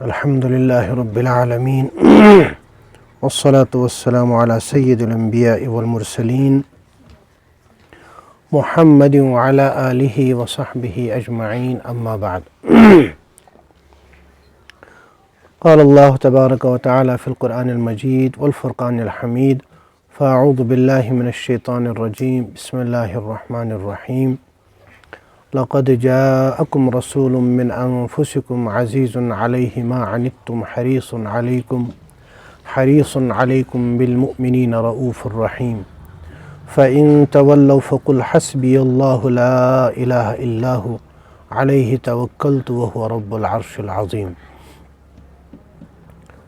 الحمد لله رب العالمين والصلاة والسلام على سيد الأنبياء والمرسلين محمد وعلى آله وصحبه أجمعين أما بعد. قال الله تبارك وتعالى في القرآن المجيد والفرقان الحميد: فأعوذ بالله من الشيطان الرجيم بسم الله الرحمن الرحيم. لقد جاءكم رسول من أنفسكم عزيز عليه ما عنتم حريص عليكم بالمؤمنين رؤوف رحيم. فإن تولوا فقل حسبي الله لا إله إلا هو عليه توكلت وهو رب العرش العظيم.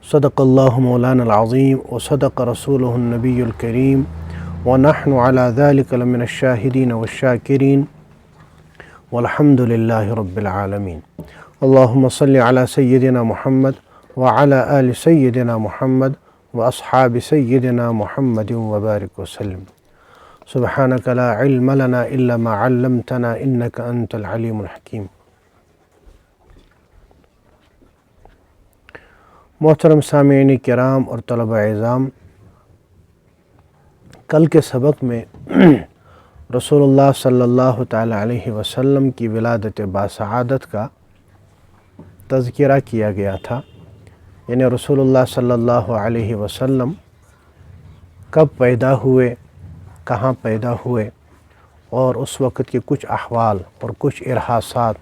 صدق الله مولانا العظيم وصدق رسوله النبي الكريم ونحن على ذلك لمن الشاهدين والشاكرين والحمد لله رب العالمين. اللهم صل على سيدنا محمد وعلى آل سيدنا محمد وأصحاب سيدنا محمد وبارك وسلم. سبحانك لا علم لنا إلا ما علمتنا إنك أنت العليم الحكيم. محترم سامعین کرام اور طلبہ اعظام، کل کے سبق میں رسول اللہ صلی اللہ تعالی علیہ وسلم کی ولادت باسعادت کا تذکرہ کیا گیا تھا، یعنی رسول اللہ صلی اللہ علیہ وسلم کب پیدا ہوئے، کہاں پیدا ہوئے، اور اس وقت کے کچھ احوال اور کچھ ارحاسات،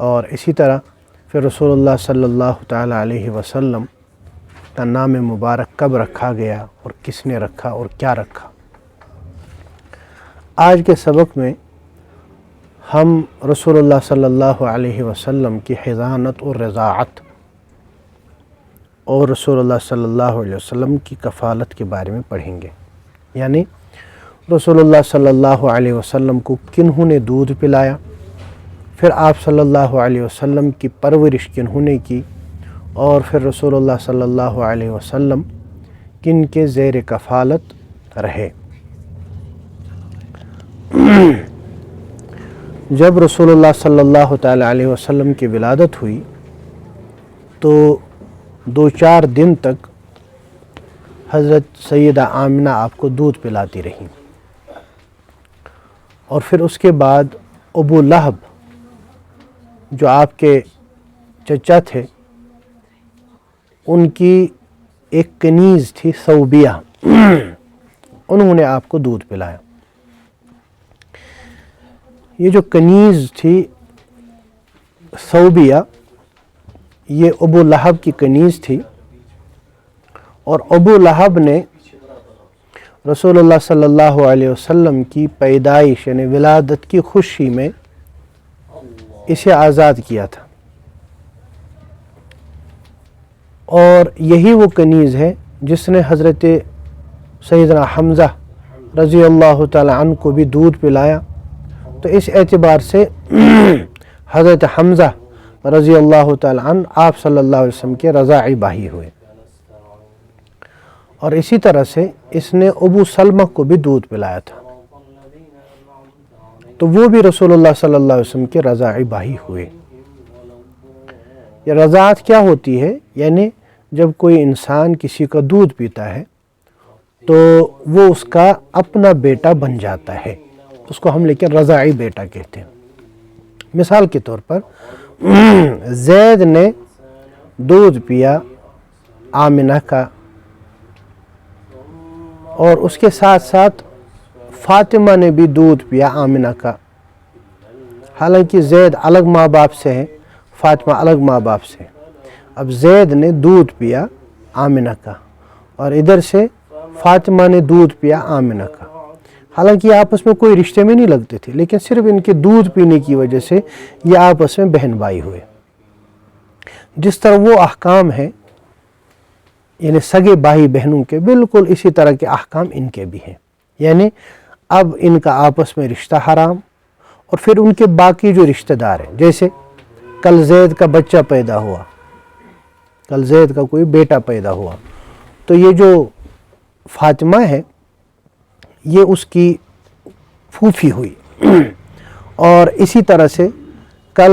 اور اسی طرح پھر رسول اللہ صلی اللہ تعالی علیہ وسلم کا نام مبارک کب رکھا گیا اور کس نے رکھا اور کیا رکھا۔ آج کے سبق میں ہم رسول اللہ صلی اللہ علیہ وسلم کی حضانت اور رضاعت اور رسول اللہ صلی اللہ علیہ وسلم کی کفالت کے بارے میں پڑھیں گے، یعنی رسول اللہ صلی اللہ علیہ وسلم کو کنہوں نے دودھ پلایا، پھر آپ صلی اللہ علیہ وسلم کی پرورش کنہوں نے کی، اور پھر رسول اللہ صلی اللہ علیہ وسلم کن کے زیر کفالت رہے۔ جب رسول اللہ صلی اللہ تعالی علیہ وسلم کی ولادت ہوئی تو 2-4 دن تک حضرت سیدہ آمنہ آپ کو دودھ پلاتی رہیں، اور پھر اس کے بعد ابو لہب جو آپ کے چچا تھے، ان کی ایک کنیز تھی ثوبیہ، انہوں نے آپ کو دودھ پلایا۔ یہ جو کنیز تھی ثوبیہ، یہ ابو لہب کی کنیز تھی، اور ابو لہب نے رسول اللہ صلی اللہ علیہ وسلم کی پیدائش یعنی ولادت کی خوشی میں اسے آزاد کیا تھا، اور یہی وہ کنیز ہے جس نے حضرت سیدنا حمزہ رضی اللہ تعالی عنہ کو بھی دودھ پلایا۔ تو اس اعتبار سے حضرت حمزہ رضی اللہ تعالی عنہ آپ صلی اللہ علیہ وسلم کے رضاعی بھائی ہوئے، اور اسی طرح سے اس نے ابو سلمہ کو بھی دودھ پلایا تھا، تو وہ بھی رسول اللہ صلی اللہ علیہ وسلم کے رضاعی بھائی ہوئے۔ یہ رضاعت کیا ہوتی ہے؟ یعنی جب کوئی انسان کسی کا دودھ پیتا ہے تو وہ اس کا اپنا بیٹا بن جاتا ہے، اس کو ہم لیکن رضاعی بیٹا کہتے ہیں۔ مثال کے طور پر زید نے دودھ پیا آمنہ کا، اور اس کے ساتھ ساتھ فاطمہ نے بھی دودھ پیا آمنہ کا، حالانکہ زید الگ ماں باپ سے ہے، فاطمہ الگ ماں باپ سے۔ اب زید نے دودھ پیا آمنہ کا، اور ادھر سے فاطمہ نے دودھ پیا آمنہ کا، حالانکہ یہ آپس میں کوئی رشتے میں نہیں لگتے تھے، لیکن صرف ان کے دودھ پینے کی وجہ سے یہ آپس میں بہن بھائی ہوئے۔ جس طرح وہ احکام ہیں یعنی سگے بھائی بہنوں کے، بالکل اسی طرح کے احکام ان کے بھی ہیں، یعنی اب ان کا آپس میں رشتہ حرام، اور پھر ان کے باقی جو رشتہ دار ہیں، جیسے کل زید کا بچہ پیدا ہوا، کل زید کا کوئی بیٹا پیدا ہوا، تو یہ جو فاطمہ ہے یہ اس کی پھوپھی ہوئی، اور اسی طرح سے کل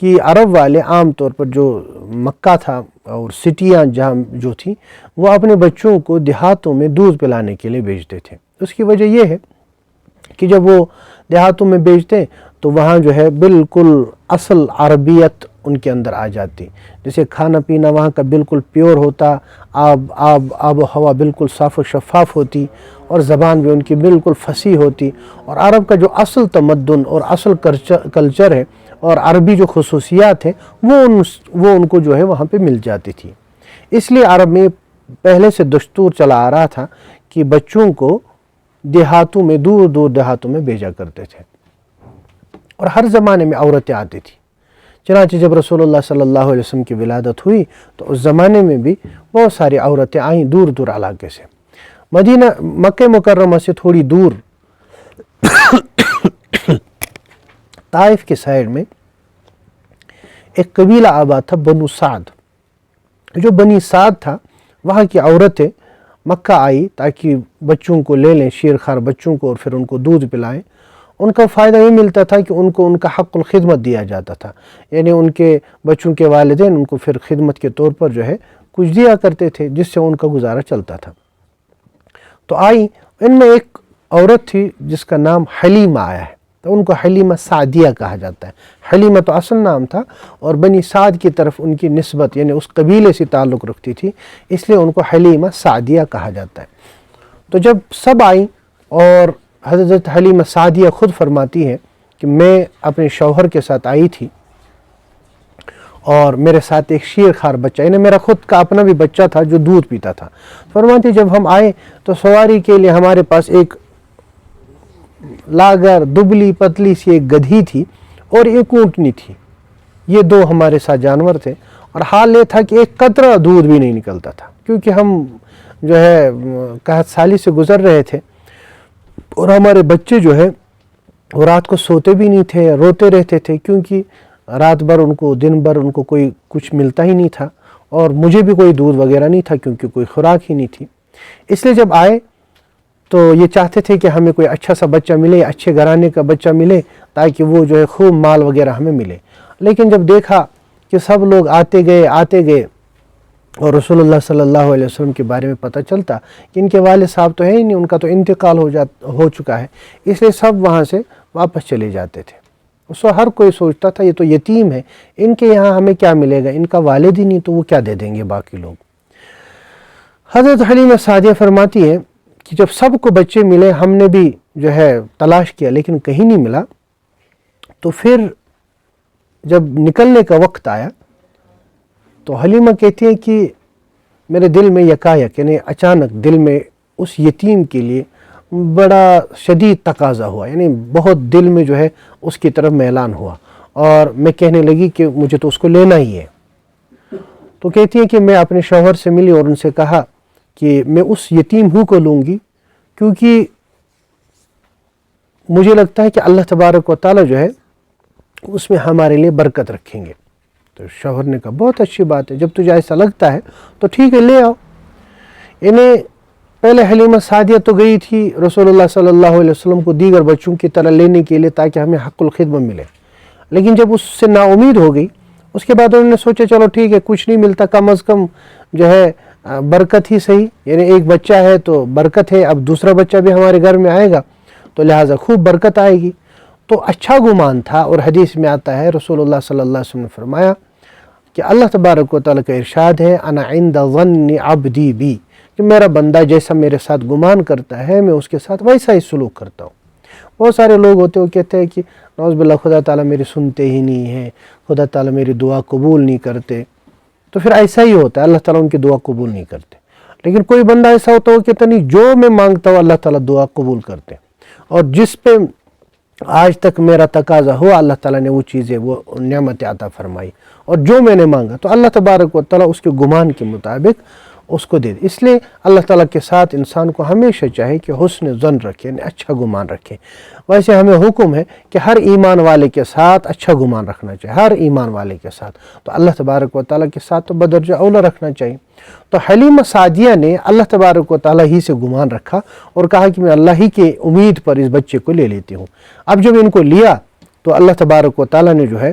کہ عرب والے عام طور پر جو مکہ تھا اور سٹیاں جہاں جو تھیں وہ اپنے بچوں کو دیہاتوں میں دودھ پلانے کے لیے بھیجتے تھے۔ اس کی وجہ یہ ہے کہ جب وہ دیہاتوں میں بیچتے تو وہاں جو ہے بالکل اصل عربیت ان کے اندر آ جاتی، جیسے کھانا پینا وہاں کا بالکل پیور ہوتا، آب و ہوا بالکل صاف و شفاف ہوتی، اور زبان بھی ان کی بالکل فصیح ہوتی، اور عرب کا جو اصل تمدن اور اصل کلچر ہے اور عربی جو خصوصیات ہیں وہ ان کو جو ہے وہاں پہ مل جاتی تھی۔ اس لیے عرب میں پہلے سے دستور چلا آ رہا تھا کہ بچوں کو دیہاتوں میں دور دور دیہاتوں میں بھیجا کرتے تھے، اور ہر زمانے میں عورتیں آتی تھیں۔ چنانچہ جب رسول اللہ صلی اللہ علیہ وسلم کی ولادت ہوئی تو اس زمانے میں بھی بہت ساری عورتیں آئیں دور دور علاقے سے۔ مکہ مکرمہ سے تھوڑی دور طائف کے سائڈ میں ایک قبیلہ آباد تھا، بنو سعد۔ جو بنی سعد تھا وہاں کی عورتیں مکہ آئی تاکہ بچوں کو لے لیں، شیرخوار بچوں کو، اور پھر ان کو دودھ پلائیں۔ ان کا فائدہ یہ ملتا تھا کہ ان کو ان کا حق الخدمت دیا جاتا تھا، یعنی ان کے بچوں کے والدین ان کو پھر خدمت کے طور پر جو ہے کچھ دیا کرتے تھے، جس سے ان کا گزارا چلتا تھا۔ تو آئی، ان میں ایک عورت تھی جس کا نام حلیمہ آیا ہے، تو ان کو حلیمہ سعدیہ کہا جاتا ہے۔ حلیمہ تو اصل نام تھا، اور بنی سعد کی طرف ان کی نسبت یعنی اس قبیلے سے تعلق رکھتی تھی، اس لیے ان کو حلیمہ سعدیہ کہا جاتا ہے۔ تو جب سب آئیں، اور حضرت حلیمہ سعدیہ خود فرماتی ہے کہ میں اپنے شوہر کے ساتھ آئی تھی، اور میرے ساتھ ایک شیرخوار بچہ، یعنی میرا خود کا اپنا بھی بچہ تھا جو دودھ پیتا تھا۔ فرماتی جب ہم آئے تو سواری کے لیے ہمارے پاس ایک لاغر دبلی پتلی سی ایک گدھی تھی اور ایک اونٹنی تھی، یہ دو ہمارے ساتھ جانور تھے، اور حال یہ تھا کہ ایک قطرہ دودھ بھی نہیں نکلتا تھا، کیونکہ ہم جو ہے قحط سالی سے گزر رہے تھے، اور ہمارے بچے جو ہے وہ رات کو سوتے بھی نہیں تھے، روتے رہتے تھے، کیونکہ رات بھر ان کو دن بھر ان کو کوئی کچھ ملتا ہی نہیں تھا، اور مجھے بھی کوئی دودھ وغیرہ نہیں تھا کیونکہ کوئی خوراک ہی نہیں تھی۔ اس لیے جب آئے تو یہ چاہتے تھے کہ ہمیں کوئی اچھا سا بچہ ملے، اچھے گھرانے کا بچہ ملے، تاکہ وہ جو ہے خوب مال وغیرہ ہمیں ملے۔ لیکن جب دیکھا کہ سب لوگ آتے گئے اور رسول اللہ صلی اللہ علیہ وسلم کے بارے میں پتہ چلتا کہ ان کے والد صاحب تو ہیں ہی نہیں، ان کا تو انتقال ہو چکا ہے، اس لیے سب وہاں سے واپس چلے جاتے تھے۔ اس وقت ہر کوئی سوچتا تھا یہ تو یتیم ہے، ان کے یہاں ہمیں کیا ملے گا، ان کا والد ہی نہیں تو وہ کیا دے دیں گے باقی لوگ۔ حضرت حلیمہ سعدیہ فرماتی ہے کہ جب سب کو بچے ملے، ہم نے بھی جو ہے تلاش کیا لیکن کہیں نہیں ملا، تو پھر جب نکلنے کا وقت آیا تو حلیمہ کہتی ہیں کہ میرے دل میں یکایک یعنی اچانک دل میں اس یتیم کے لیے بڑا شدید تقاضا ہوا، یعنی بہت دل میں جو ہے اس کی طرف میلان ہوا، اور میں کہنے لگی کہ مجھے تو اس کو لینا ہی ہے۔ تو کہتی ہیں کہ میں اپنے شوہر سے ملی اور ان سے کہا کہ میں اس یتیم ہو کو لوں گی، کیونکہ مجھے لگتا ہے کہ اللہ تبارک و تعالی جو ہے اس میں ہمارے لیے برکت رکھیں گے۔ تو شوہر نے کہا بہت اچھی بات ہے، جب تجھے ایسا لگتا ہے تو ٹھیک ہے لے آؤ۔ انہیں پہلے حلیمہ سعدیہ تو گئی تھی رسول اللہ صلی اللہ علیہ وسلم کو دیگر بچوں کی طرح لینے کے لیے تاکہ ہمیں حق الخدمت ملے، لیکن جب اس سے نا امید ہو گئی، اس کے بعد انہوں نے سوچا چلو ٹھیک ہے کچھ نہیں ملتا، کم از کم جو ہے برکت ہی صحیح، یعنی ایک بچہ ہے تو برکت ہے، اب دوسرا بچہ بھی ہمارے گھر میں آئے گا تو لہٰذا خوب برکت آئے گی۔ تو اچھا گمان تھا، اور حدیث میں آتا ہے رسول اللہ صلی اللہ علیہ وسلم نے فرمایا کہ اللہ تبارک و تعالیٰ کا ارشاد ہے انا عند ظن عبدی بی، کہ میرا بندہ جیسا میرے ساتھ گمان کرتا ہے میں اس کے ساتھ ویسا ہی سلوک کرتا ہوں۔ بہت سارے لوگ ہوتے ہیں وہ کہتے ہیں کہ نعوذ باللہ خدا تعالیٰ میری سنتے ہی نہیں ہیں، خدا تعالیٰ میری دعا قبول نہیں کرتے، تو پھر ایسا ہی ہوتا ہے، اللہ تعالیٰ ان کی دعا قبول نہیں کرتے۔ لیکن کوئی بندہ ایسا ہوتا ہے وہ کہتا نہیں جو میں مانگتا ہوں اللہ تعالیٰ دعا قبول کرتے، اور جس پہ آج تک میرا تقاضا ہوا اللہ تعالیٰ نے وہ چیزیں وہ نعمت عطا فرمائی، اور جو میں نے مانگا تو اللہ تبارک و تعالیٰ اس کے گمان کے مطابق اس کو دے دے۔ اس لیے اللہ تعالیٰ کے ساتھ انسان کو ہمیشہ چاہے کہ حسن ظن رکھے، یعنی اچھا گمان رکھے۔ ویسے ہمیں حکم ہے کہ ہر ایمان والے کے ساتھ اچھا گمان رکھنا چاہیے، ہر ایمان والے کے ساتھ، تو اللہ تبارک و تعالیٰ کے ساتھ تو بدرجہ اولا رکھنا چاہیے۔ تو حلیمہ سعدیہ نے اللہ تبارک و تعالیٰ ہی سے گمان رکھا اور کہا کہ میں اللہ ہی کی امید پر اس بچے کو لے لیتی ہوں۔ اب جب ان کو لیا تو اللہ تبارک و تعالیٰ نے جو ہے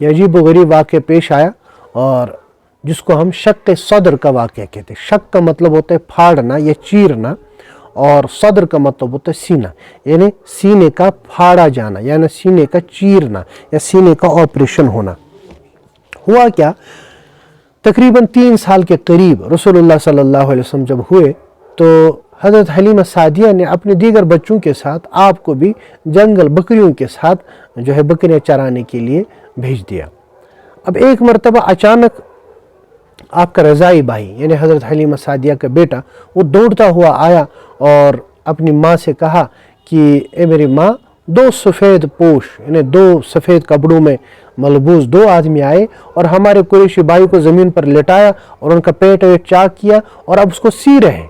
یہ عجیب و غریب واقعہ پیش آیا، اور جس کو ہم شق صدر کا واقعہ کہتے ہیں۔ شق کا مطلب ہوتا ہے پھاڑنا یا چیرنا، اور صدر کا مطلب ہوتا ہے سینہ، یعنی سینے کا پھاڑا جانا، یعنی سینے کا چیرنا یا سینے کا آپریشن ہونا۔ ہوا کیا، تقریباً 3 سال کے قریب رسول اللہ صلی اللہ علیہ وسلم جب ہوئے تو حضرت حلیمہ سعدیہ نے اپنے دیگر بچوں کے ساتھ آپ کو بھی جنگل بکریوں کے ساتھ جو ہے بکریاں چرانے کے لیے بھیج دیا۔ اب ایک مرتبہ اچانک آپ کا رضائی بھائی یعنی حضرت حلیمہ سعدیہ کا بیٹا وہ دوڑتا ہوا آیا اور اپنی ماں سے کہا کہ اے میری ماں، 2 سفید پوش یعنی 2 سفید کپڑوں میں ملبوس 2 آدمی آئے اور ہمارے قریشی بھائی کو زمین پر لٹایا اور ان کا پیٹ چاک کیا اور اب اس کو سی رہے ہیں۔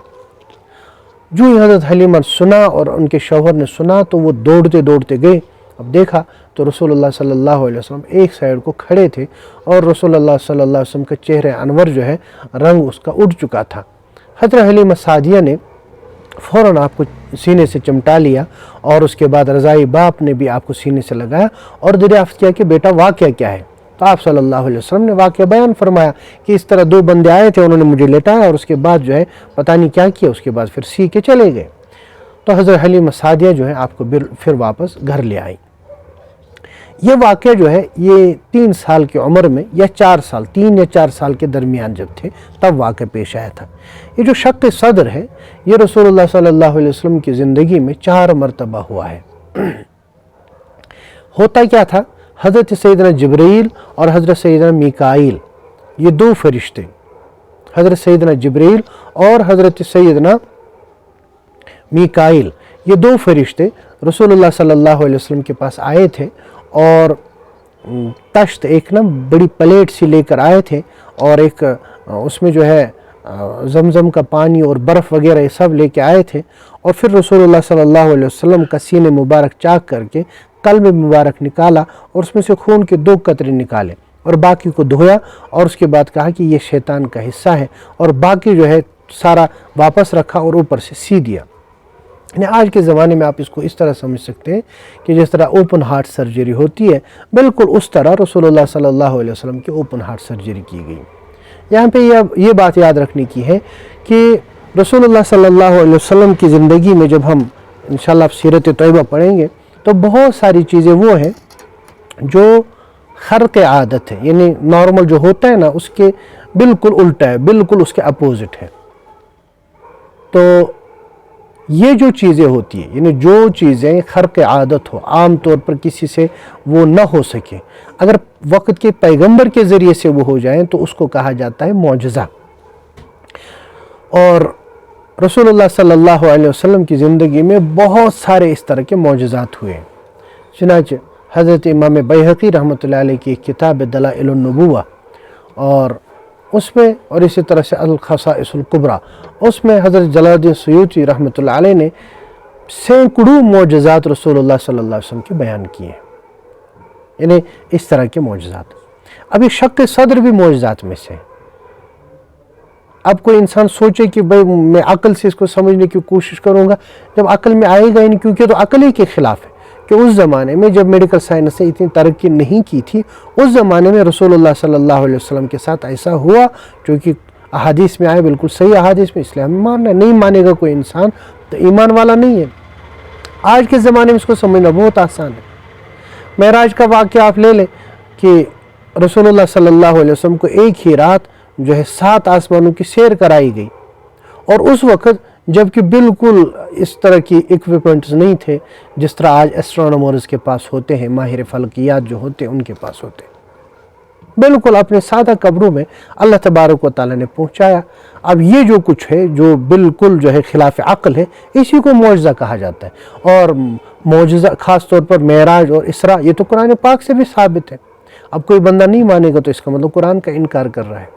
جو ہی حضرت حلیمہ سنا اور ان کے شوہر نے سنا تو وہ دوڑتے دوڑتے گئے۔ اب دیکھا تو رسول اللہ صلی اللہ علیہ وسلم ایک سائیڈ کو کھڑے تھے اور رسول اللہ صلی اللہ علیہ وسلم کا چہرہ انور جو ہے رنگ اس کا اٹھ چکا تھا۔ حضرت حلیمہ سعدیہ نے فوراً آپ کو سینے سے چمٹا لیا اور اس کے بعد رضائی باپ نے بھی آپ کو سینے سے لگایا اور دریافت کیا کہ بیٹا واقعہ کیا ہے۔ تو آپ صلی اللہ علیہ وسلم نے واقعہ بیان فرمایا کہ اس طرح 2 بندے آئے تھے، انہوں نے مجھے لٹایا اور اس کے بعد جو ہے پتہ نہیں کیا کیا، اس کے بعد پھر سی کے چلے گئے۔ تو حضرت حلیمہ سعدیہ جو ہے آپ کو پھر واپس گھر لے آئی۔ یہ واقعہ جو ہے یہ 3 سال کی عمر میں یا 4 سال 3 یا 4 سال کے درمیان جب تھے تب واقعہ پیش آیا تھا۔ یہ جو شق صدر ہے یہ رسول اللہ صلی اللہ علیہ وسلم کی زندگی میں 4 مرتبہ ہوا ہے۔ ہوتا کیا تھا، حضرت سیدنا جبرائیل اور حضرت سیدنا میکائیل یہ 2 فرشتے، حضرت سیدنا جبرائیل اور حضرت سیدنا میکائیل یہ 2 فرشتے رسول اللہ صلی اللہ علیہ وسلم کے پاس آئے تھے اور تشت ایک بڑی پلیٹ سی لے کر آئے تھے اور ایک اس میں جو ہے زمزم کا پانی اور برف وغیرہ یہ سب لے کے آئے تھے، اور پھر رسول اللہ صلی اللہ علیہ وسلم کا سینے مبارک چاک کر کے قلب مبارک نکالا اور اس میں سے خون کے 2 قطرے نکالے اور باقی کو دھویا اور اس کے بعد کہا کہ یہ شیطان کا حصہ ہے، اور باقی جو ہے سارا واپس رکھا اور اوپر سے سی دیا۔ یعنی آج کے زمانے میں آپ اس کو اس طرح سمجھ سکتے ہیں کہ جس طرح اوپن ہارٹ سرجری ہوتی ہے بالکل اس طرح رسول اللہ صلی اللہ علیہ وسلم کی اوپن ہارٹ سرجری کی گئی۔ یہاں پہ یہ بات یاد رکھنے کی ہے کہ رسول اللہ صلی اللہ علیہ وسلم کی زندگی میں جب ہم انشاءاللہ سیرت طیبہ پڑھیں گے تو بہت ساری چیزیں وہ ہیں جو خرق عادت ہے، یعنی نارمل جو ہوتا ہے نا اس کے بالکل الٹا ہے، بالکل اس کے اپوزٹ ہے۔ تو یہ جو چیزیں ہوتی ہیں یعنی جو چیزیں خرق عادت ہو، عام طور پر کسی سے وہ نہ ہو سکے، اگر وقت کے پیغمبر کے ذریعے سے وہ ہو جائیں تو اس کو کہا جاتا ہے معجزہ۔ اور رسول اللہ صلی اللہ علیہ وسلم کی زندگی میں بہت سارے اس طرح کے معجزات ہوئے ہیں۔ چنانچہ حضرت امام بیہقی رحمۃ اللہ علیہ کی کتاب دلائل النبوہ اور اس میں، اور اسی طرح سے الخصائص الکبریٰ، اس میں حضرت جلال الدین سیوطی رحمۃ اللہ علیہ نے سینکڑوں معجزات رسول اللہ صلی اللہ علیہ وسلم کے بیان کیے ہیں، یعنی اس طرح کے معجزات۔ اب یہ شق صدر بھی معجزات میں سے۔ اب کوئی انسان سوچے کہ بھئی میں عقل سے اس کو سمجھنے کی کوشش کروں گا، جب عقل میں آئے گا ہی نہیں، کیونکہ تو عقل ہی کے خلاف ہے کہ اس زمانے میں جب میڈیکل سائنس نے اتنی ترقی نہیں کی تھی، اس زمانے میں رسول اللہ صلی اللہ علیہ وسلم کے ساتھ ایسا ہوا جو کہ احادیث میں آئے، بالکل صحیح احادیث میں، اس لیے ہمیں ماننا ہے۔ نہیں مانے گا کوئی انسان تو ایمان والا نہیں ہے۔ آج کے زمانے میں اس کو سمجھنا بہت آسان ہے۔ معراج کا واقعہ آپ لے لیں کہ رسول اللہ صلی اللہ علیہ وسلم کو ایک ہی رات جو ہے 7 آسمانوں کی سیر کرائی گئی، اور اس وقت جبکہ بالکل اس طرح کی ایکوپمنٹس نہیں تھے جس طرح آج ایسٹرونومرز کے پاس ہوتے ہیں، ماہر فلکیات جو ہوتے ہیں ان کے پاس ہوتے ہیں۔ بالکل اپنے سادہ قبروں میں اللہ تبارک و تعالیٰ نے پہنچایا۔ اب یہ جو کچھ ہے جو بالکل جو ہے خلاف عقل ہے، اسی کو معجزہ کہا جاتا ہے۔ اور معجزہ خاص طور پر معراج اور اسراء یہ تو قرآن پاک سے بھی ثابت ہے۔ اب کوئی بندہ نہیں مانے گا تو اس کا مطلب قرآن کا انکار کر رہا ہے۔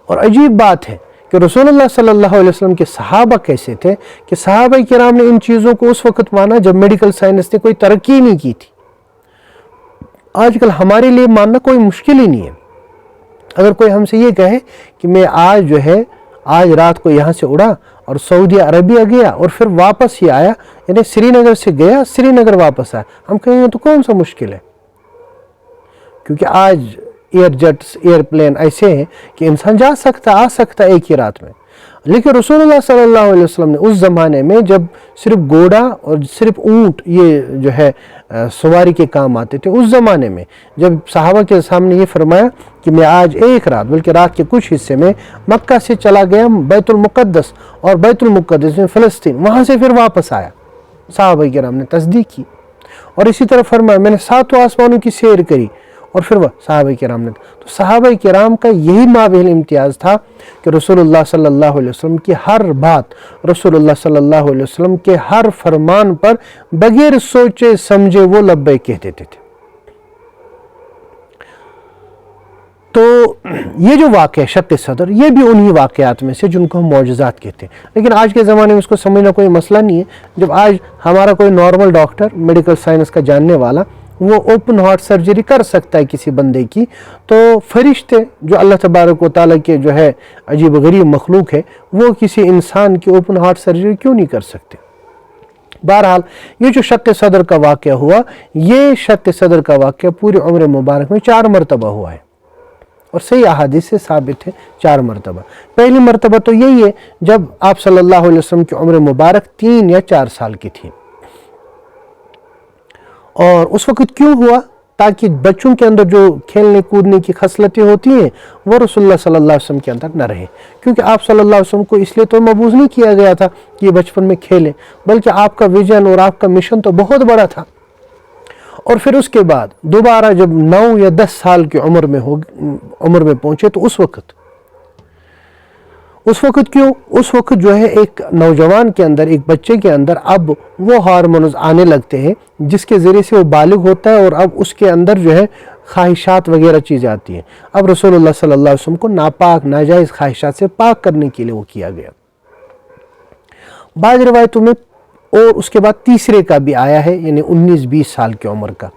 اور عجیب بات ہے کہ رسول اللہ صلی اللہ علیہ وسلم کے صحابہ کیسے تھے کہ صحابہ کرام نے ان چیزوں کو اس وقت مانا جب میڈیکل سائنس نے کوئی ترقی نہیں کی تھی۔ آج کل ہمارے لیے ماننا کوئی مشکل ہی نہیں ہے۔ اگر کوئی ہم سے یہ کہے کہ میں آج رات کو یہاں سے اڑا اور سعودی عربیہ گیا اور پھر واپس ہی آیا، یعنی سری نگر سے گیا سری نگر واپس آیا، ہم کہیں گے تو کون سا مشکل ہے؟ کیونکہ آج ایئر جیٹس ایئرپلین ایسے ہیں کہ انسان جا سکتا آ سکتا ایک ہی رات میں، لیکن رسول اللہ صلی اللہ علیہ وسلم نے اس زمانے میں جب صرف گھوڑا اور صرف اونٹ یہ جو ہے سواری کے کام آتے تھے، اس زمانے میں جب صحابہ کے سامنے یہ فرمایا کہ میں آج ایک رات بلکہ رات کے کچھ حصے میں مکہ سے چلا گیا بیت المقدس، اور بیت المقدس میں فلسطین، وہاں سے پھر واپس آیا، صحابہ کرام نے تصدیق کی، اور اسی طرح فرمایا میں نے 7 آسمانوں کی سیر کری، اور پھر وہ صحابہ کرام نے، تو صحابہ کرام کا یہی مابین امتیاز تھا کہ رسول اللہ صلی اللہ علیہ وسلم کی ہر بات، رسول اللہ صلی اللہ علیہ وسلم کے ہر فرمان پر بغیر سوچے سمجھے وہ لبیک کہہ دیتے تھے۔ تو یہ جو واقعہ شق صدر، یہ بھی انہی واقعات میں سے جن کو ہم معجزات کہتے ہیں، لیکن آج کے زمانے میں اس کو سمجھنا کوئی مسئلہ نہیں ہے۔ جب آج ہمارا کوئی نارمل ڈاکٹر، میڈیکل سائنس کا جاننے والا، وہ اوپن ہارٹ سرجری کر سکتا ہے کسی بندے کی، تو فرشتے جو اللہ تبارک و تعالیٰ کے جو ہے عجیب و غریب مخلوق ہے، وہ کسی انسان کی اوپن ہارٹ سرجری کیوں نہیں کر سکتے؟ بہرحال یہ جو شق صدر کا واقعہ ہوا، یہ شق صدر کا واقعہ پوری عمر مبارک میں 4 مرتبہ ہوا ہے، اور صحیح احادیث سے ثابت ہے 4 مرتبہ۔ پہلی مرتبہ تو یہی ہے جب آپ صلی اللہ علیہ وسلم کی عمر مبارک 3 یا 4 سال کی تھی، اور اس وقت کیوں ہوا؟ تاکہ بچوں کے اندر جو کھیلنے کودنے کی خصلتیں ہوتی ہیں وہ رسول اللہ صلی اللہ علیہ وسلم کے اندر نہ رہے، کیونکہ آپ صلی اللہ علیہ وسلم کو اس لیے تو مبعوث نہیں کیا گیا تھا کہ یہ بچپن میں کھیلیں، بلکہ آپ کا ویژن اور آپ کا مشن تو بہت بڑا تھا۔ اور پھر اس کے بعد دوبارہ جب 9 یا 10 سال کی عمر میں پہنچے، تو اس وقت کیوں؟ اس وقت جو ہے ایک نوجوان کے اندر، ایک بچے کے اندر اب وہ ہارمونز آنے لگتے ہیں جس کے ذریعے سے وہ بالغ ہوتا ہے، اور اب اس کے اندر جو ہے خواہشات وغیرہ چیزیں آتی ہیں۔ اب رسول اللہ صلی اللہ علیہ وسلم کو ناپاک ناجائز خواہشات سے پاک کرنے کے لیے وہ کیا گیا۔ بعض روایتوں میں اور اس کے بعد تیسرے کا بھی آیا ہے، یعنی 19-20 سال کی عمر کا،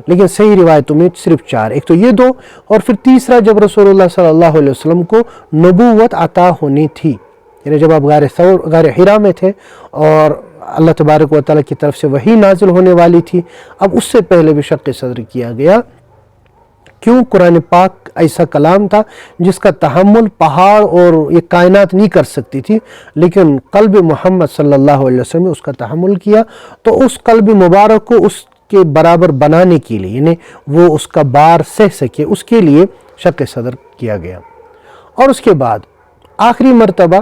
لیکن صحیح روایتوں میں صرف 4، ایک تو یہ 2، اور پھر تیسرا جب رسول اللہ صلی اللہ علیہ وسلم کو نبوت عطا ہونی تھی، یعنی جب آپ غار حرا میں تھے اور اللہ تبارک و تعالیٰ کی طرف سے وحی نازل ہونے والی تھی۔ اب اس سے پہلے بھی شق صدر کیا گیا، کیوں؟ قرآن پاک ایسا کلام تھا جس کا تحمل پہاڑ اور یہ کائنات نہیں کر سکتی تھی، لیکن قلب محمد صلی اللہ علیہ وسلم نے اس کا تحمل کیا، تو اس قلب مبارک کو اس کے برابر بنانے کے لیے، یعنی وہ اس کا بار سہ سکے، اس کے لیے شق صدر کیا گیا۔ اور اس کے بعد آخری مرتبہ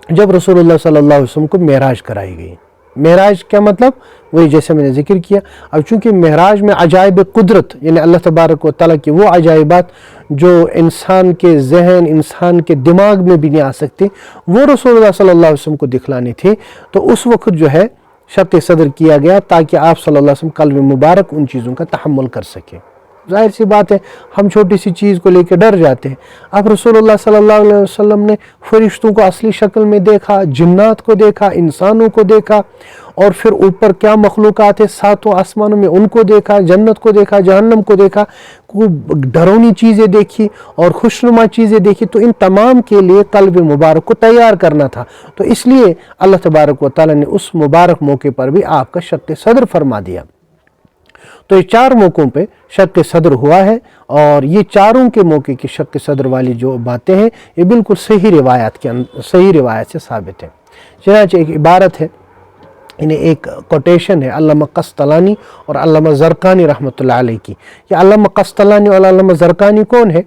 جب رسول اللہ صلی اللہ علیہ وسلم کو معراج کرائی گئی۔ معراج کیا مطلب؟ وہی جیسے میں نے ذکر کیا، اب چونکہ معراج میں عجائب قدرت، یعنی اللہ تبارک و تعالیٰ کی وہ عجائبات جو انسان کے ذہن، انسان کے دماغ میں بھی نہیں آ سکتے، وہ رسول اللہ صلی اللہ علیہ وسلم کو دکھلانی تھی، تو اس وقت جو ہے شق صدر کیا گیا تاکہ آپ صلی اللہ علیہ وسلم قلب مبارک ان چیزوں کا تحمل کر سکے۔ ظاہر سی بات ہے، ہم چھوٹی سی چیز کو لے کے ڈر جاتے ہیں۔ اب رسول اللہ صلی اللہ علیہ وسلم نے فرشتوں کو اصلی شکل میں دیکھا، جنات کو دیکھا، انسانوں کو دیکھا، اور پھر اوپر کیا مخلوقات ہیں 7 آسمانوں میں، ان کو دیکھا، جنت کو دیکھا، جہنم کو دیکھا، ڈرونی چیزیں دیکھی اور خوشنما چیزیں دیکھی، تو ان تمام کے لیے قلب مبارک کو تیار کرنا تھا، تو اس لیے اللہ تبارک و تعالیٰ نے اس مبارک موقع پر بھی آپ کا شق صدر فرما دیا۔ تو یہ 4 موقعوں پہ شق صدر ہوا ہے، اور یہ چاروں کے موقع کی شق صدر والی جو باتیں ہیں یہ بالکل صحیح روایت سے ثابت ہیں۔ چنانچہ ایک عبارت ہے، یعنی ایک کوٹیشن ہے علامہ قسطلانی اور علامہ زرقانی رحمۃ اللہ علیہ کی۔ یہ علامہ قسطلانی اور علامہ زرقانی کون ہے؟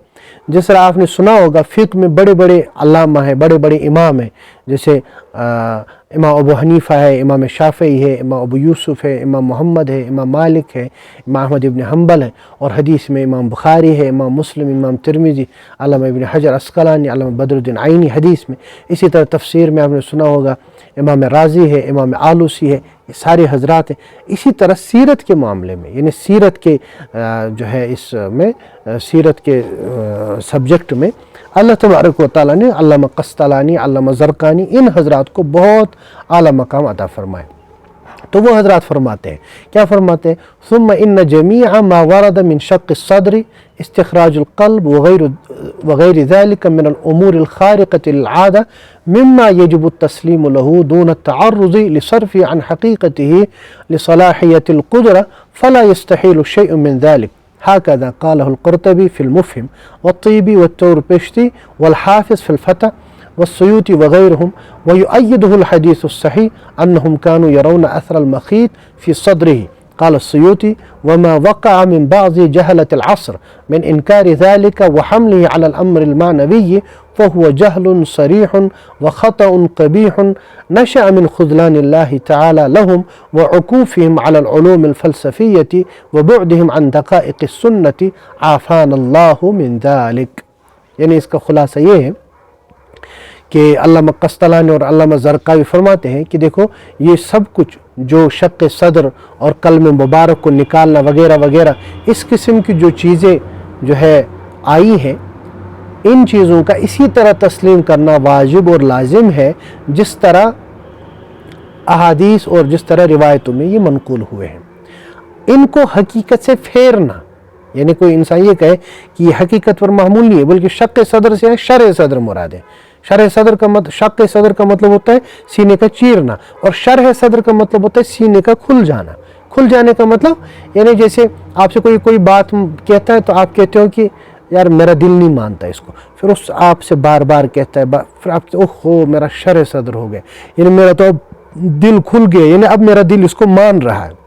جس طرح آپ نے سنا ہوگا فقہ میں بڑے بڑے علامہ ہیں، بڑے بڑے امام ہیں، جیسے امام ابو حنیفہ ہے، امام شافعی ہے، امام ابو یوسف ہے، امام محمد ہے، امام مالک ہے، امام احمد ابن حنبل ہے، اور حدیث میں امام بخاری ہے، امام مسلم، امام ترمذی، علامہ ابن حجر عسقلانی، علامہ بدر الدین عینی حدیث میں۔ اسی طرح تفسیر میں آپ نے سنا ہوگا امام رازی ہے، امام آلوسی ہے، یہ سارے حضرات ہیں۔ اسی طرح سیرت کے معاملے میں، یعنی سیرت کے جو ہے اس میں سیرت کے سبجیکٹ میں اللہ تبارک و تعالیٰ نے علامہ قسطلانی، علامہ زرقانی، ان حضرات کو بہت اعلیٰ مقام عطا فرمائے۔ تو وہ حضرات فرماتے ہیں، کیا فرماتے ہیں؟ ثم ان جميع ما ورد من شق الصدر استخراج القلب وغير ذلك من الامور الخارقة للعادة مما يجب التسليم له دون التعرض لصرف عن حقيقته لصلاحية القدرة فلا يستحيل شيء من ذلك هكذا قاله القرطبي في المفهم والطيبي والتوربشتي والحافظ في الفتح والسيوطي وغيرهم، ويؤيده الحديث الصحيح أنهم كانوا يرون أثر المخيط في صدره. قال السيوطي: وما وقع من بعض جهلة العصر من إنكار ذلك وحمله على الأمر المعنوي فهو جهل صريح وخطأ قبيح نشأ من خذلان الله تعالى لهم وعكوفهم على العلوم الفلسفية وبعدهم عن دقائق السنة عافانا الله من ذلك. یعنی اس کا خلاصہ یہ ہے کہ علامہ قسطلانی اور علامہ زرقاوی فرماتے ہیں کہ دیکھو یہ سب کچھ جو شق صدر اور قلم مبارک کو نکالنا وغیرہ وغیرہ اس قسم کی جو چیزیں جو ہے آئی ہیں، ان چیزوں کا اسی طرح تسلیم کرنا واجب اور لازم ہے جس طرح احادیث اور جس طرح روایتوں میں یہ منقول ہوئے ہیں۔ ان کو حقیقت سے پھیرنا، یعنی کوئی انسان یہ کہے کہ یہ حقیقت پر محمول نہیں ہے بلکہ شق صدر سے ہے، شرح صدر مراد ہے۔ شرح صدر کا شق صدر کا مطلب ہوتا ہے سینے کا چیرنا، اور شرح صدر کا مطلب ہوتا ہے سینے کا کھل جانا۔ کھل جانے کا مطلب یعنی جیسے آپ سے کوئی بات کہتا ہے تو آپ کہتے ہو کہ یار میرا دل نہیں مانتا اس کو، پھر اس آپ سے بار بار کہتا ہے، پھر آپ اوہ میرا شرح صدر ہو گیا، یعنی میرا تو دل کھل گیا، یعنی اب میرا دل اس کو مان رہا ہے،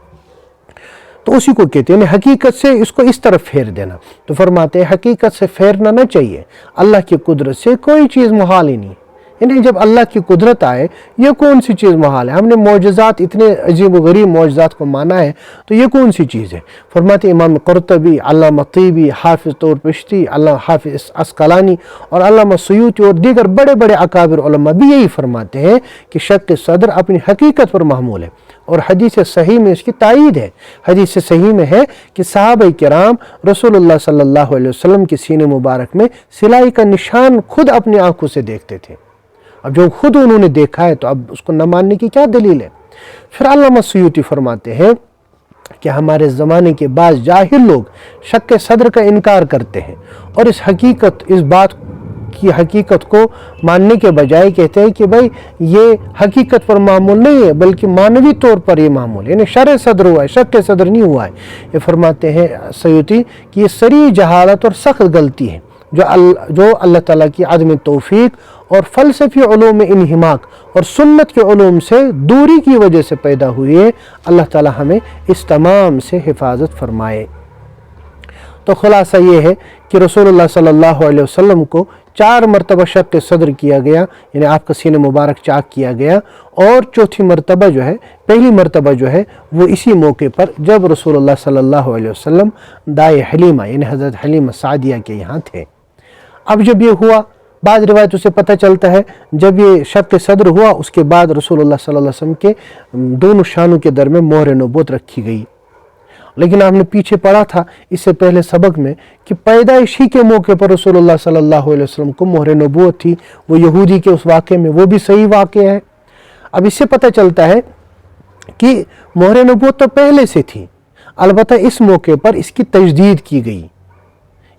تو اسی کو کہتے ہیں یعنی حقیقت سے اس کو اس طرف پھیر دینا۔ تو فرماتے ہیں حقیقت سے پھیرنا نہ چاہیے، اللہ کی قدرت سے کوئی چیز محال ہی نہیں، یعنی جب اللہ کی قدرت آئے یہ کون سی چیز محال ہے؟ ہم نے معجزات اتنے عجیب و غریب معجزات کو مانا ہے تو یہ کون سی چیز ہے؟ فرماتے امام قرطبی، علامہ طیبی، حافظ تورپشتی، علامہ حافظ عسقلانی اور علامہ سیوطی اور دیگر بڑے بڑے اکابر علماء بھی یہی فرماتے ہیں کہ شق صدر اپنی حقیقت پر محمول ہے، اور حدیث صحیح میں اس کی تائید ہے۔ حدیث صحیح میں ہے کہ صحابہ کرام رسول اللہ صلی اللہ علیہ وسلم کے سینے مبارک میں سلائی کا نشان خود اپنی آنکھوں سے دیکھتے تھے۔ اب جو خود انہوں نے دیکھا ہے تو اب اس کو نہ ماننے کی کیا دلیل ہے؟ پھر علامہ سیوطی فرماتے ہیں کہ ہمارے زمانے کے بعض جاہل لوگ شق صدر کا انکار کرتے ہیں اور اس بات کی حقیقت کو ماننے کے بجائے کہتے ہیں کہ بھائی یہ حقیقت پر معمول نہیں ہے بلکہ معنوی طور پر یہ معمول ہے، یعنی شرح صدر ہوا ہے، شق صدر نہیں ہوا ہے۔ یہ فرماتے ہیں سیوطی کہ یہ صریح جہالت اور سخت غلطی ہے جو اللہ تعالیٰ کی عدم توفیق اور فلسفی علوم میں انہماک اور سنت کے علوم سے دوری کی وجہ سے پیدا ہوئی ہے۔ اللہ تعالیٰ ہمیں اس تمام سے حفاظت فرمائے۔ تو خلاصہ یہ ہے کہ رسول اللہ صلی اللہ علیہ وسلم کو 4 مرتبہ شق صدر کیا گیا، یعنی آپ کا سینہ مبارک چاک کیا گیا، اور چوتھی مرتبہ جو ہے، پہلی مرتبہ جو ہے وہ اسی موقع پر جب رسول اللہ صلی اللہ علیہ وسلم دائے حلیمہ یعنی حضرت حلیمہ سعدیہ کے یہاں تھے۔ اب جب یہ ہوا، بعض روایتوں سے پتہ چلتا ہے جب یہ شق صدر ہوا اس کے بعد رسول اللہ صلی اللہ علیہ وسلم کے دونوں شانوں کے درمیان مہر نبوت رکھی گئی۔ لیکن آپ نے پیچھے پڑھا تھا اس سے پہلے سبق میں کہ پیدائش ہی کے موقع پر رسول اللہ صلی اللہ علیہ وسلم کو مہر نبوت تھی، وہ یہودی کے اس واقعے میں، وہ بھی صحیح واقعہ ہے۔ اب اس سے پتہ چلتا ہے کہ مہر نبوت تو پہلے سے تھی، البتہ اس موقع پر اس کی تجدید کی گئی،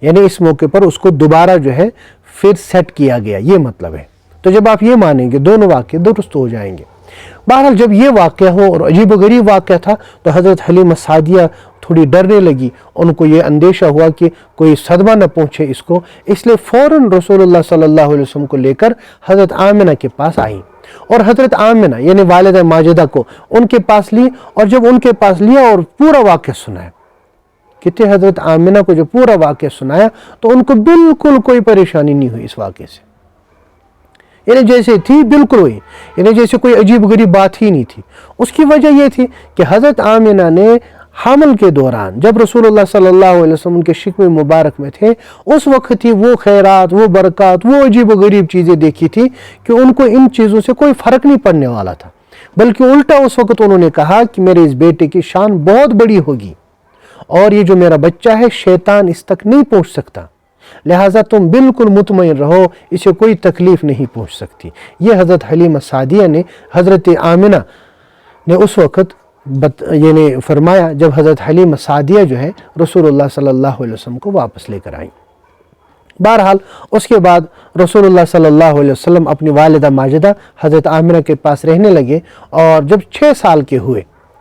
یعنی اس موقع پر اس کو دوبارہ جو ہے پھر سیٹ کیا گیا، یہ مطلب ہے۔ تو جب آپ یہ مانیں گے دونوں واقعے درست ہو جائیں گے۔ بہرحال جب یہ واقعہ ہو اور عجیب و غریب واقعہ تھا تو حضرت حلیمہ سعدیہ تھوڑی ڈرنے لگی، ان کو یہ اندیشہ ہوا کہ کوئی صدمہ نہ پہنچے اس کو، اس لیے فوراً رسول اللہ صلی اللہ علیہ وسلم کو لے کر حضرت آمنہ کے پاس آئیں، اور حضرت آمنہ یعنی والدہ ماجدہ کو ان کے پاس لی، اور جب ان کے پاس لیا اور پورا واقعہ سنایا، کہتے حضرت آمنہ کو جب پورا واقعہ سنایا تو ان کو بالکل کوئی پریشانی نہیں ہوئی اس واقعے سے، یعنی جیسے تھی بالکل ہوئی، یعنی جیسے کوئی عجیب غریب بات ہی نہیں تھی۔ اس کی وجہ یہ تھی کہ حضرت آمنہ نے حمل کے دوران جب رسول اللہ صلی اللہ علیہ وسلم کے شکم مبارک میں تھے اس وقت ہی وہ خیرات، وہ برکات، وہ عجیب و غریب چیزیں دیکھی تھی کہ ان کو ان چیزوں سے کوئی فرق نہیں پڑنے والا تھا، بلکہ الٹا اس وقت انہوں نے کہا کہ میرے اس بیٹے کی شان بہت بڑی ہوگی، اور یہ جو میرا بچہ ہے شیطان اس تک نہیں پہنچ سکتا، لہٰذا تم بالکل مطمئن رہو، اسے کوئی تکلیف نہیں پہنچ سکتی۔ یہ حضرت حلیمہ سعدیہ نے حضرت آمنہ نے اس وقت یعنی فرمایا جب حضرت حلیمہ سعدیہ جو ہے رسول اللہ صلی اللہ علیہ وسلم کو واپس لے کر آئیں۔ بہرحال اس کے بعد رسول اللہ صلی اللہ علیہ وسلم اپنی والدہ ماجدہ حضرت آمنہ کے پاس رہنے لگے، اور جب 6 سال کے ہوئے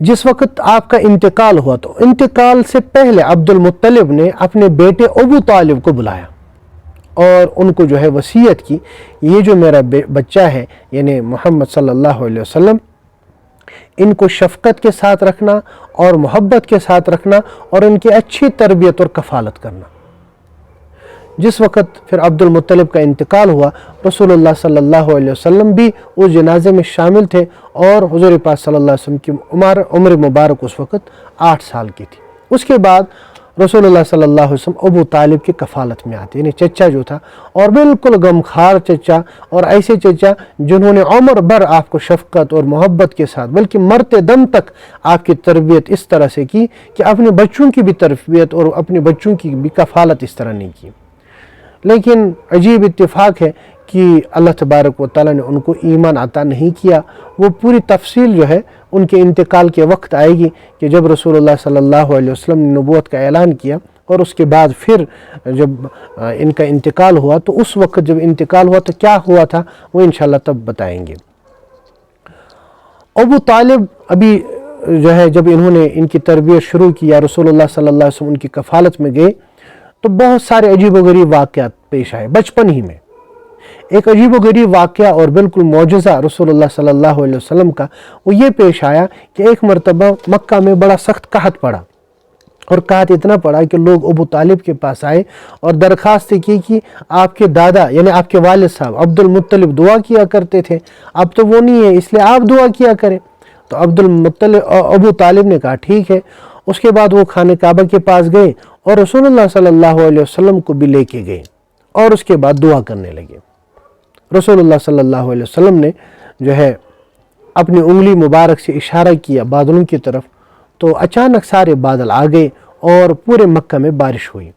جس وقت آپ کا انتقال ہوا تو انتقال سے پہلے عبد المطلب نے اپنے بیٹے ابو طالب کو بلایا اور ان کو جو ہے وصیت کی، یہ جو میرا بچہ ہے یعنی محمد صلی اللہ علیہ وسلم، ان کو شفقت کے ساتھ رکھنا اور محبت کے ساتھ رکھنا اور ان کی اچھی تربیت اور کفالت کرنا۔ جس وقت پھر عبد المطلب کا انتقال ہوا، رسول اللہ صلی اللہ علیہ وسلم بھی اس جنازے میں شامل تھے اور حضور پاک صلی اللہ علیہ وسلم کی عمر مبارک اس وقت 8 سال کی تھی۔ اس کے بعد رسول اللہ صلی اللہ علیہ وسلم ابو طالب کی کفالت میں آتے، یعنی چچا جو تھا، اور بالکل غمخوار چچا، اور ایسے چچا جنہوں نے عمر بھر آپ کو شفقت اور محبت کے ساتھ بلکہ مرتے دم تک آپ کی تربیت اس طرح سے کی کہ اپنے بچوں کی بھی تربیت اور اپنے بچوں کی بھی کفالت اس طرح نہیں کی۔ لیکن عجیب اتفاق ہے کہ اللہ تبارک و تعالیٰ نے ان کو ایمان عطا نہیں کیا۔ وہ پوری تفصیل جو ہے ان کے انتقال کے وقت آئے گی کہ جب رسول اللہ صلی اللہ علیہ وسلم نے نبوت کا اعلان کیا اور اس کے بعد پھر جب ان کا انتقال ہوا تو اس وقت جب انتقال ہوا تو کیا ہوا تھا وہ انشاءاللہ تب بتائیں گے۔ ابو طالب ابھی جو ہے جب انہوں نے ان کی تربیت شروع کی یا رسول اللہ صلی اللہ علیہ وسلم ان کی کفالت میں گئے تو بہت سارے عجیب و غریب واقعات پیش آئے بچپن ہی میں۔ ایک عجیب و غریب واقعہ اور بالکل معجزہ رسول اللہ صلی اللہ علیہ وسلم کا وہ یہ پیش آیا کہ ایک مرتبہ مکہ میں بڑا سخت قحط پڑا، اور قحط اتنا پڑا کہ لوگ ابو طالب کے پاس آئے اور درخواست کی کہ آپ کے دادا یعنی آپ کے والد صاحب عبد المطلب دعا کیا کرتے تھے، اب تو وہ نہیں ہے، اس لیے آپ دعا کیا کریں۔ تو ابو طالب نے کہا ٹھیک ہے۔ اس کے بعد وہ خانہ کعبہ کے پاس گئے اور رسول اللہ صلی اللہ علیہ وسلم کو بھی لے کے گئے اور اس کے بعد دعا کرنے لگے۔ رسول اللہ صلی اللہ علیہ وسلم نے جو ہے اپنی انگلی مبارک سے اشارہ کیا بادلوں کی طرف، تو اچانک سارے بادل آ گئے اور پورے مکہ میں بارش ہوئی۔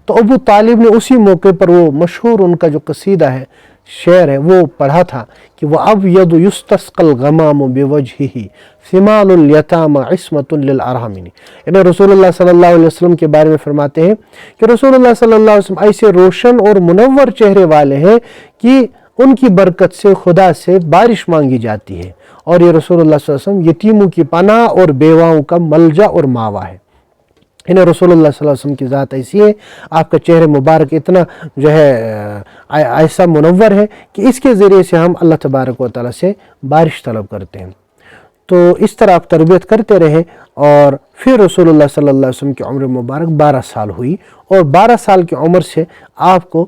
تو ابو طالب نے اسی موقع پر وہ مشہور ان کا جو قصیدہ ہے، شعر ہے، وہ پڑھا تھا کہ وَأَبْيَضُ يُسْتَسْقَى الْغَمَامُ بِوَجْهِهِ ثِمَالُ الْيَتَامَى عِصْمَةٌ لِلْأَرْحَمِ، یعنی رسول اللہ صلی اللہ علیہ وسلم کے بارے میں فرماتے ہیں کہ رسول اللہ صلی اللہ علیہ وسلم ایسے روشن اور منور چہرے والے ہیں کہ ان کی برکت سے خدا سے بارش مانگی جاتی ہے، اور یہ رسول اللہ صلی اللہ علیہ وسلم یتیموں کی پناہ اور بیواؤں کا ملجا اور ماوا ہے۔ انہیں رسول اللہ صلی اللہ علیہ وسلم کی ذات ایسی ہے، آپ کا چہرہ مبارک اتنا جو ہے ایسا منور ہے کہ اس کے ذریعے سے ہم اللہ تبارک و تعالیٰ سے بارش طلب کرتے ہیں۔ تو اس طرح آپ تربیت کرتے رہے، اور پھر رسول اللہ صلی اللہ علیہ وسلم کی عمر مبارک 12 سال ہوئی، اور 12 سال کی عمر سے آپ کو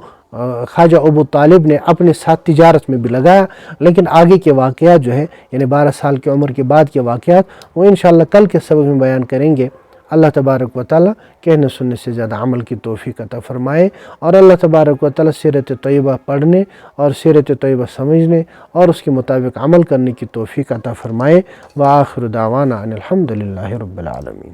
خواجہ ابو طالب نے اپنے ساتھ تجارت میں بھی لگایا۔ لیکن آگے کے واقعات جو ہے یعنی 12 سال کی عمر کے بعد کے واقعات وہ انشاءاللہ کل کے سبق میں بیان کریں گے۔ اللہ تبارک و تعالیٰ کہنے سننے سے زیادہ عمل کی توفیق عطا فرمائے، اور اللہ تبارک و تعالیٰ سیرت طیبہ پڑھنے اور سیرت طیبہ سمجھنے اور اس کے مطابق عمل کرنے کی توفیق عطا فرمائے۔ وآخر دعوانا ان الحمد للہ رب العالمین۔